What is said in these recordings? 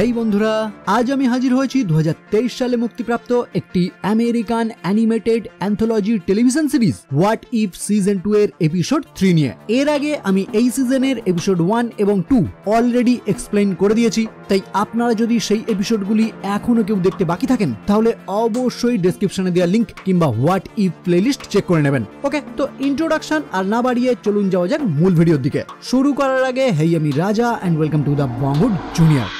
হেই বন্ধুরা, আজ আমি হাজির হয়েছি 2023 সালে মুক্তিপ্রাপ্ত একটি American animated anthology television series what if season 2 এর এপিসোড 3 নিয়ে। এর আগে আমি এই সিজনের এপিসোড 1 এবং 2 অলরেডি এক্সপ্লেইন করে দিয়েছি, তাই আপনারা যদি সেই এপিসোডগুলি এখনো কেউ দেখতে বাকি থাকেন তাহলে অবশ্যই ডেসক্রিপশনে দেওয়া লিংক কিংবা হোয়াট ইফ প্লেলিস্ট চেক করে নেবেন। ওকে, তো ইন্ট্রোডাকশন আর না বাড়িয়ে চলুন যাওয়া যাক মূল ভিডিওর দিকে। শুরু করার আগে হেই, আমি Raja and welcome to the Bonghood Junior.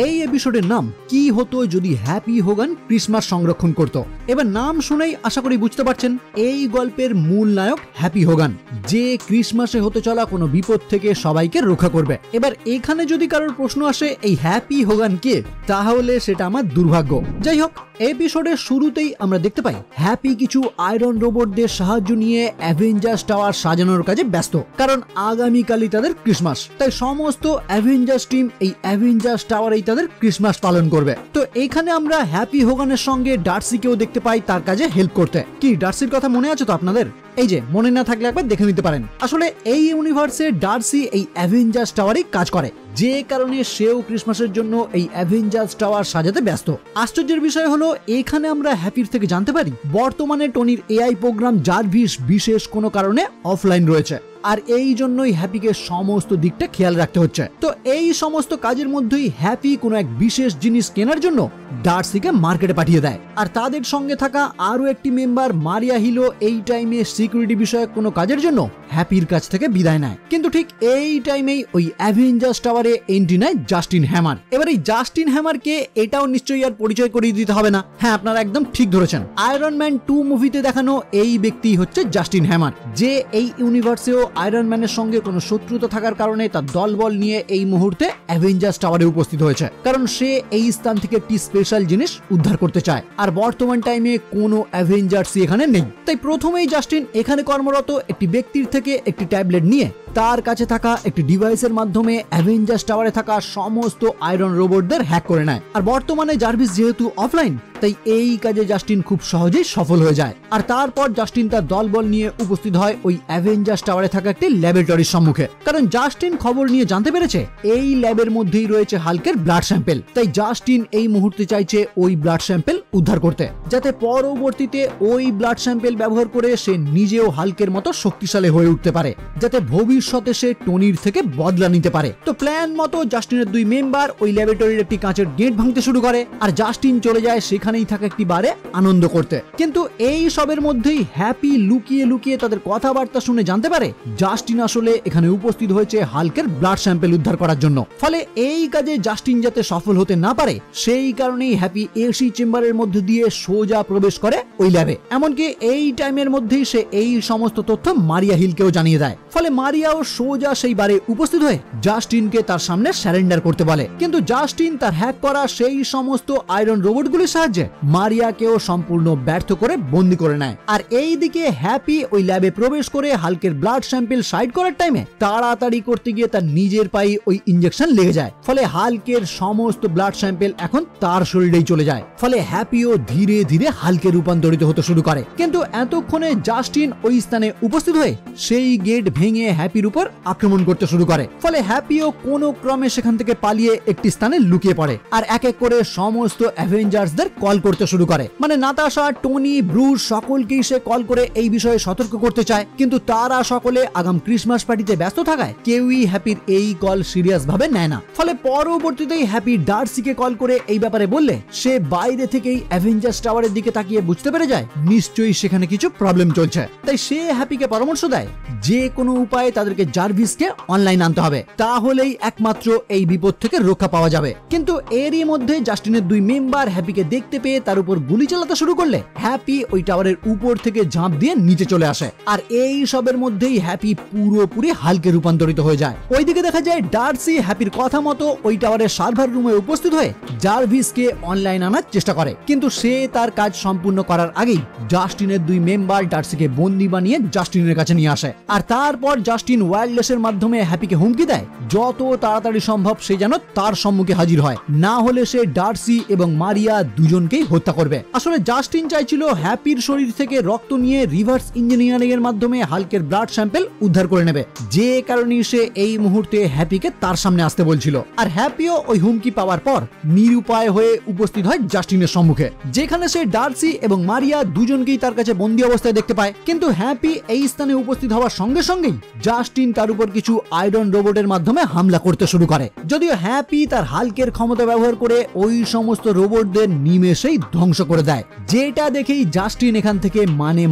এই এপিসোডের নাম কি হতো যদি হ্যাপি হোগান ক্রিসমাস সংরক্ষণ করত। এবার নাম শুনেই আশা করি বুঝতে পারছেন এই গল্পের মূল নায়ক হ্যাপি হোগান, যে ক্রিসমাসে হতে চলা কোনো বিপদ থেকে সবাইকে রক্ষা করবে। এবার এখানে যদি কারোর প্রশ্ন আসে এই হ্যাপি হোগান কে, তাহলে সেটা আমার দুর্ভাগ্য। যাই হোক, এপিসোডের শুরুতেই আমরা দেখতে পাই হ্যাপি কিছু আয়রন রোবটদের সাহায্য নিয়ে অ্যাভেঞ্জার্স টাওয়ার সাজানোর কাজে ব্যস্ত, কারণ আগামীকালই তাদের ক্রিসমাস। তাই সমস্ত অ্যাভেঞ্জার্স টিম এই অ্যাভেঞ্জার্স টাওয়ারেই তাদের ক্রিসমাস পালন করবে। তো এখানে আমরা হ্যাপি হোগানের সঙ্গে ডার্সিকেও দেখতে পাই তার কাজে হেল্প করতে। কি ডার্সির কথা মনে আছে তো আপনাদের? এই যে, মনে না থাকলে একবার দেখে নিতে পারেন। আসলে এই ইউনিভার্সে ডার্সি এই অ্যাভেঞ্জার্স টাওয়ারেই কাজ করে, যে কারণে সেও ক্রিসমাসের জন্য এই অ্যাভেঞ্জার্স টাওয়ার সাজাতে ব্যস্ত। আশ্চর্যের বিষয় হলো এখানে আমরা হ্যাপির থেকে জানতে পারি বর্তমানে টনির এআই প্রোগ্রাম জারভিস বিশেষ কোনো কারণে অফলাইন রয়েছে, আর এই জন্যই হ্যাপিকে সমস্ত দিকটা খেয়াল রাখতে হচ্ছে। তো এই সমস্ত কাজের মধ্যেই হ্যাপি কোনো এক বিশেষ জিনিস কেনার জন্য ডার্সিকে মার্কেটে পাঠিয়ে দেয়, আর তাদের সঙ্গে থাকা আরো একটি মেম্বার মারিয়া হিলো এই টাইমে সিকিউরিটি বিষয়ক কোনো কাজের জন্য হ্যাপির কাছ থেকে বিদায় নেয়। কিন্তু ঠিক এই টাইমেই ওই অ্যাভেঞ্জার্স টাওয়ারে এন্ট্রি নেয় জাস্টিন হ্যামার। এবার এই জাস্টিন হ্যামারকে এটাও নিশ্চয়ই আর পরিচয় করিয়ে দিতে হবে না। হ্যাঁ, আপনারা একদম ঠিক ধরেছেন, আয়রন ম্যান 2 মুভিতে দেখানো এই ব্যক্তি হচ্ছে জাস্টিন হ্যামার, যে এই ইউনিভার্সেও আয়রন ম্যানের সঙ্গে কোনো শত্রুতা থাকার কারণে তার দলবল নিয়ে এই মুহূর্তে অ্যাভেঞ্জার্স টাওয়ারে উপস্থিত হয়েছে, কারণ সে এই স্থান থেকে একটি স্পেশাল জিনিস উদ্ধার করতে চায়। আর বর্তমান টাইমে কোনো অ্যাভেঞ্জার্স এখানে নেই, তাই প্রথমেই জাস্টিন এখানে কর্মরত একটি ব্যক্তির থেকে একটি ট্যাবলেট নিয়ে তার কাছে থাকা একটি ডিভাইসের মাধ্যমে অ্যাভেঞ্জার্স টাওয়ারে থাকা সমস্ত আয়রন রোবটদের হ্যাক করে নেয়। আর বর্তমানে জারভিস যেহেতু অফলাইন, তাই এই কাজে জাস্টিন খুব সহজেই সফল হয়ে যায়। আর তারপর জাস্টিন তার দলবল নিয়ে উপস্থিত হয় ওই অ্যাভেঞ্জার্স টাওয়ারে থাকা একটি ল্যাবরেটরির সম্মুখে, কারণ জাস্টিন খবর নিয়ে জানতে পেরেছে এই ল্যাবের মধ্যেই রয়েছে হাল্কের ব্লাড স্যাম্পেল। তাই জাস্টিন এই মুহূর্তে চাইছে ওই ব্লাড স্যাম্পেল উদ্ধার করতে, যাতে পরবর্তীতে ওই ব্লাড স্যাম্পেল ব্যবহার করে সে নিজেও হাল্কের মতো শক্তিশালী হয়ে উঠতে পারে, যাতে ভবিষ্যতে সে টনির থেকে বদলা নিতে পারে। তো প্ল্যান মতো জাস্টিনের 2 মেম্বার ওই ল্যাবরেটরির একটি কাঁচের গেট ভাঙতে শুরু করে, আর জাস্টিন চলে যায় সেখানেই থাকা একটি বারে আনন্দ করতে। কিন্তু এই সবের মধ্যেই হ্যাপি লুকিয়ে লুকিয়ে তাদের কথাবার্তা শুনে জানতে পারে জাস্টিন আসলে এখানে উপস্থিত হয়েছে হাল্কের ব্লাড স্যাম্পেল উদ্ধার করার জন্য। ফলে এই কাজে জাস্টিন যাতে সফল হতে না পারে সেই কারণেই হ্যাপি এসি চেম্বারের মধ্যে দিয়ে সোজা প্রবেশ করে ওই ল্যাবে। এমনকি এই টাইমের মধ্যেই সে এই সমস্ত তথ্য মারিয়া হিলকেও জানিয়ে দেয়। ফলে মারিয়াও সোজা সেই বারে উপস্থিত হয়ে জাস্টিনকে তার সামনে সারেন্ডার করতে বলে, কিন্তু জাস্টিন তার হ্যাক করা সেই সমস্ত আয়রন রোবটগুলির সাহায্যে মারিয়াকেও সম্পূর্ণ ব্যর্থ করে বন্দি করে নেয়। আর এই দিকে হ্যাপি ওই ল্যাবে প্রবেশ করে হাল্কের ব্লাড স্যাম্পেল সাইড করার টাইমে তাড়াতাড়ি করতে গিয়ে তার নিজের পায়ে ওই ইনজেকশন লেগে যায়। ফলে হাল্কের সমস্ত ব্লাড স্যাম্পেল এখন তার শরীরেই চলে যায়। ফলে হ্যাপিও ধীরে ধীরে হাল্কে রূপান্তরিত হতে শুরু করে। কিন্তু এতক্ষণে জাস্টিন ওই স্থানে উপস্থিত হয়ে সেই গেট ভেঙে হ্যাপির উপর আক্রমণ করতে শুরু করে। ফলে হ্যাপিও কোনো ক্রমে সেখান থেকে পালিয়ে একটি স্থানে লুকিয়ে পড়ে, আর এক এক করে সমস্ত অ্যাভেঞ্জার্সদের কল করতে শুরু করে। মানে নাতাশা, টনি, ব্রুস সকলকেই সে কল করে এই বিষয়ে সতর্ক করতে চায়, কিন্তু তারা সকলে আগাম ক্রিসমাস পার্টিতে ব্যস্ত থাকায় কেউই হ্যাপির এই কল সিরিয়াস ভাবে নেয় না। ফলে পরবর্তীতেই হ্যাপি ডার্সিকে কল করে এই ব্যাপারে বললে সে বাইরে থেকেই অ্যাভেঞ্জার্স টাওয়ারের দিকে তাকিয়ে বুঝতে পেরে যায় নিশ্চয়ই সেখানে কিছু প্রবলেম চলছে। তাই সে হ্যাপিকে পরামর্শ দেয় যে কোনো উপায়ে তাদেরকে জারভিসকে অনলাইন আনতে হবে, তাহলেই একমাত্র এই বিপদ থেকে রক্ষা পাওয়া যাবে। কিন্তু এরই মধ্যে জাস্টিনের 2 মেম্বার হ্যাপিকে দেখতে পেয়ে তার উপর গুলি চালাতে শুরু করলে হ্যাপি ওই টাওয়ারের উপর থেকে ঝাঁপ দিয়ে নিচে চলে আসে। আর এই সবের মধ্যেই হ্যাপি পুরোপুরি হাল্কে রূপান্তরিত হয়ে যায়। ওইদিকে দেখা যায় ডার্সি হ্যাপির কথা মতো ওই টাওয়ারের সার্ভার রুমে উপস্থিত হয়ে জারভিসকে অনলাইন আনার চেষ্টা করে, কিন্তু সে তার কাজ সম্পূর্ণ করার আগেই জাস্টিনের 2 মেম্বার ডার্সিকে বন্দি বানিয়ে জাস্টিনের কাছে নিয়ে আসে। আর তারপর জাস্টিন ওয়্যারলেসের মাধ্যমে হ্যাপিকে হুমকি দেয় যত তাড়াতাড়ি সম্ভব সে যেন তার সম্মুখে হাজির হয়, না হলে সে ডার্সি এবং মারিয়া দুজনকেই হত্যা করবে। আসলে জাস্টিন চাইছিল হ্যাপির শরীর থেকে রক্ত নিয়ে রিভার্স ইঞ্জিনিয়ারিং এর মাধ্যমে হাল্কের ব্লাড স্যাম্পল উদ্ধার করে নেবে, যে কারণে সে এই মুহূর্তে হ্যাপিকে তার সামনে আসতে বলছিল। আর হ্যাপিও ওই হুমকি পাওয়ার পর নিরুপায় হয়ে উপস্থিত হয় জাস্টিনের সম্মুখে, যেখানে সে ডার্সি এবং মারিয়া দুজনকেই তার কাছে বন্দী অবস্থায় দেখতে পায়। কিন্তু হ্যাপি এই স্থানে উপস্থিত হওয়ার সঙ্গে সঙ্গেই জাস্টিন তার উপর কিছু আয়রন রোবটের মাধ্যমে হামলা করতে শুরু করে। যদিও হ্যাপি তার হাল্কের ক্ষমতা ব্যবহার করে ওই সমস্ত রোবটদের নিমেষেই ধ্বংস করে দেয়, যেটা দেখেই জাস্টিন এখান থেকে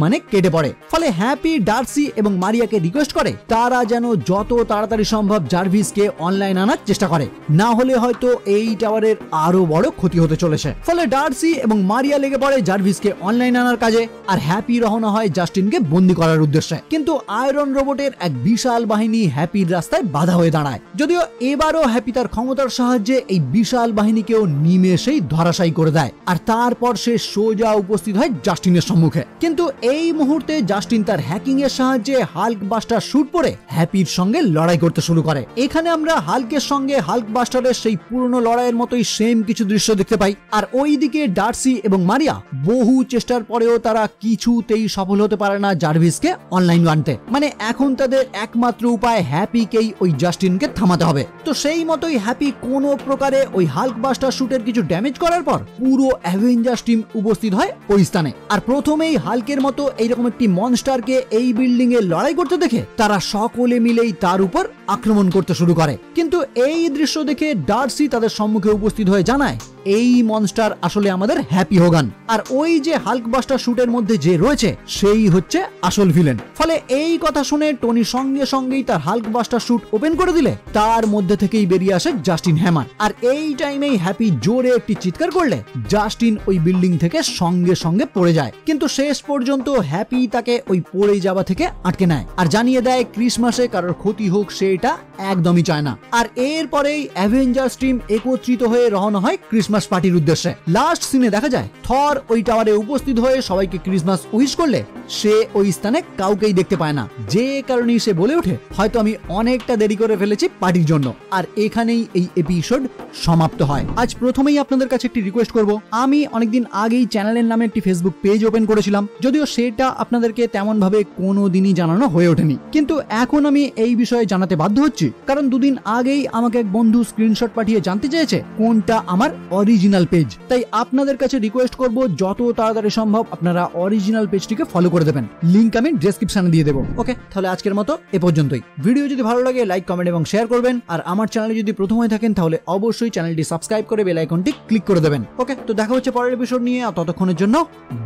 মানে কেটে পড়ে। ফলে হ্যাপি ডার্সি এবং মারিয়াকে রিকোয়েস্ট করে তারা যেন যত তাড়াতাড়ি সম্ভব জার্ভিসকে অনলাইন আনার চেষ্টা করে, না হলে হয়তো এই টাওয়ারের আরো বড় ক্ষতি হতে চলেছে। ফলে ডার্সি এবং মারিয়া লেগে পড়ে জার্ভিসকে অনলাইন আনার কাজে, আর হ্যাপি রওনা হয় জাস্টিনকে বন্দী করার উদ্দেশ্যে। কিন্তু আয়রন রোবটের এক বিশাল বাহিনী হ্যাপির রাস্তায় বাধা হয়ে দাঁড়ায়। যদিও এবারও হ্যাপি তার ক্ষমতার সাহায্যে এই বিশাল বাহিনীকেও নিমেষেই ধরাশায়ী করে দেয়, আর তারপর সে সোজা উপস্থিত হয় জাস্টিনের সম্মুখে। কিন্তু এই মুহূর্তে জাস্টিন তার হ্যাকিং এর সাহায্যে হাল্ক বাস্টার শুট পরে হ্যাপির সঙ্গে লড়াই করতে শুরু করে। এখানে আমরা হাল্কের সঙ্গে হাল্ক বাস্টারের সেই পুরনো লড়াইয়ের মতোই সেম কিছু দৃশ্য দেখতে পাই। আর ওইদিকে ডার্সি এবং মারিয়া বহু চেষ্টার পরেও তারা কিছুতেই সফল হতে পারে না জার্ভিসকে অনলাইন আনতে। মানে এখন তাদের একমাত্র উপায় হ্যাপিকেই ওই জাস্টিনকে থামাতে হবে। তো সেই মতোই হ্যাপি কোনো প্রকারে ওই হাল্ক বাস্টার শুটের কিছু ড্যামেজ করার পর পুরো অ্যাভেঞ্জার্স টিম উপস্থিত হয় ওই স্থানে। আর প্রথমেই হাল্কের মতো এইরকম একটি মনস্টারকে এই বিল্ডিং এ লড়াই করতে দেখে তারা সকলে মিলেই তার উপর আক্রমণ করতে শুরু করে। কিন্তু এই দৃশ্য দেখে ডার্সি তাদের সম্মুখে উপস্থিত হয়ে জানায় এই মনস্টার আসলে আমাদের হ্যাপি হোগান, আর ওই যে হাল্ক বাস্টার শুটের মধ্যে যে রয়েছে সেই হচ্ছে আসল ভিলেন। ফলে এই কথা শুনে টনি সঙ্গে সঙ্গেই তার হাল্ক বাস্টার শুট ওপেন করে দিলে তার মধ্যে থেকেই বেরিয়ে আসে জাস্টিন হ্যামার। আর এই টাইমেই হ্যাপি জোরে একটি চিৎকার করলে জাস্টিন ওই বিল্ডিং থেকে সঙ্গে সঙ্গে পড়ে যায়। কিন্তু শেষ পর্যন্ত হ্যাপি তাকে ওই পড়ে যাওয়া থেকে আটকে নেয় আর জানিয়ে দেয় ক্রিসমাসে কারোর ক্ষতি হোক সে এটা একদমই চায় না। আর এরপরেই অ্যাভেঞ্জার্স টিম একত্রিত হয়ে রওনা হয় ক্রিসমাস পার্টির উদ্দেশ্যে। লাস্ট সিনে দেখা যায় থর ওই টাওয়ারে উপস্থিত হয়ে সবাইকে ক্রিসমাস উইশ করলে সে ওই স্থানে কাউকেই দেখতে পায় না, যে কারণে সে বলে ওঠে হয়তো আমি অনেকটা দেরি করে ফেলেছি পার্টির জন্য। আর এখানেই এই এপিসোড সমাপ্ত হয়। আজ প্রথমেই আপনাদের কাছে একটি রিকোয়েস্ট করব, আমি অনেকদিন আগেই চ্যানেলের নামে একটি ফেসবুক পেজ ওপেন করেছিলাম, যদিও সেটা আপনাদেরকে তেমন ভাবে কোনোদিনই জানানো হয়ে ওঠেনি। কিন্তু এখন আমি এই বিষয়ে জানাতে বাধ্য হচ্ছি, কারণ দুদিন আগেই আমাকে এক বন্ধু স্ক্রিনশট পাঠিয়ে জানতে চেয়েছে কোনটা আমার অরিজিনাল পেজ। তাই আপনাদের কাছে রিকোয়েস্ট করব যত তাড়াতাড়ি সম্ভব আপনারা অরিজিনাল পেজটিকে ফলো করে দেবেন। লিংক আমি ডেসক্রিপশনে দিয়ে দেবো। ওকে, তাহলে আজকের মতো এ পর্যন্তই। ভিডিও যদি ভালো লাগে লাইক, কমেন্ট এবং শেয়ার করবেন। আর আমার চ্যানেলে যদি প্রথম হয়ে থাকেন তাহলে অবশ্যই চ্যানেলটি সাবস্ক্রাইব করে বেল আইকনটি ক্লিক করে দেবেন। ওকে, তো দেখা হচ্ছে পরের এপিসোড নিয়ে। ততক্ষণের জন্য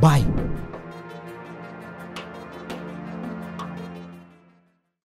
বাই।